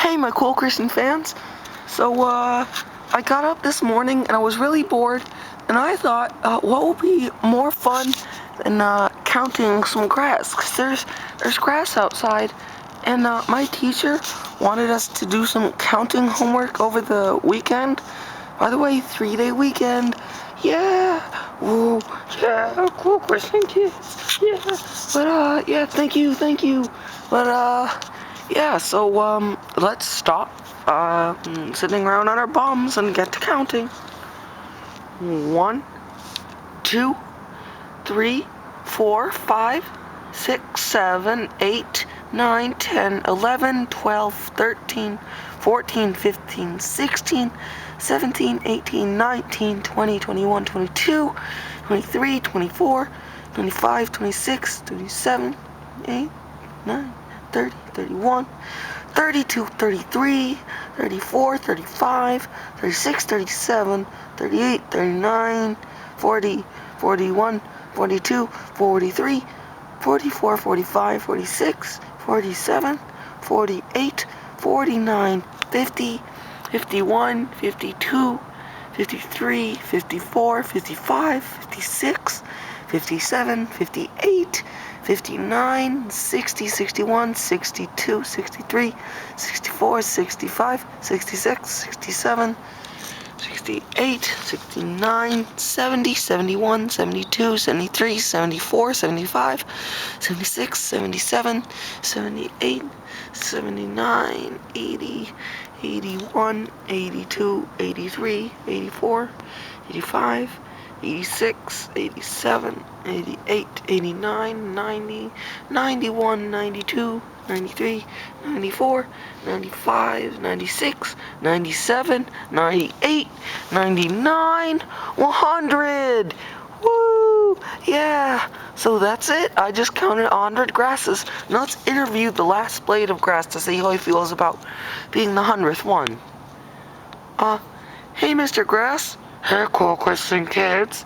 Hey, my cool Christian fans. So, I got up this morning and I was really bored, and I thought, what would be more fun than, counting some grass? 'Cause there's grass outside, and, my teacher wanted us to do some counting homework over the weekend. By the way, 3-day weekend. Yeah. Whoa. Yeah, cool Christian kids. Yeah. But, yeah, thank you. But, yeah, so, let's stop, sitting around on our bums and get to counting. 1, 2, 3, 4, 5, 6, 7, 8, 9, 10, 11, 12, 13, 14, 15, 16, 17, 18, 19, 20, 21, 22, 23, 24, 25, 26, 27, 8, 9, 30, 31, 32, 33, 34, 35, 36, 37, 38, 39, 40, 41, 42, 43, 44, 45, 46, 47, 48, 49, 50, 51, 52, 53, 54, 55, 56, 57, 58, 59, 60, 61, 62, 63, 64, 65, 66, 67, 68, 69, 70, 71, 72, 73, 74, 75, 76, 77, 78, 79, 80, 81, 82, 83, 84, 85, 86, 87, 88, 89, 90, 91, 92, 93, 94, 95, 96, 97, 98, 99, 100! Woo! Yeah! So that's it. I just counted 100 grasses. Now let's interview the last blade of grass to see how he feels about being the 100th one. Hey, Mr. Grass. Hey, cool Christian kids.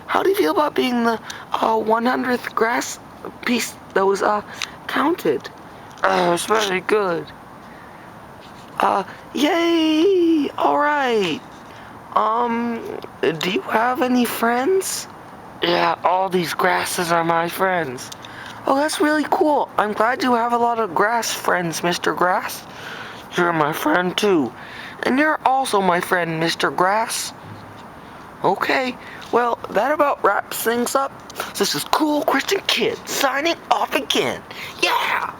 How do you feel about being the 100th grass piece that was counted? It's very good. Yay! Alright. Do you have any friends? Yeah, all these grasses are my friends. Oh, that's really cool. I'm glad you have a lot of grass friends, Mr. Grass. You're my friend too. And you're also my friend, Mr. Grass. Okay, well, that about wraps things up. This is Cool Christian Kid signing off again. Yeah!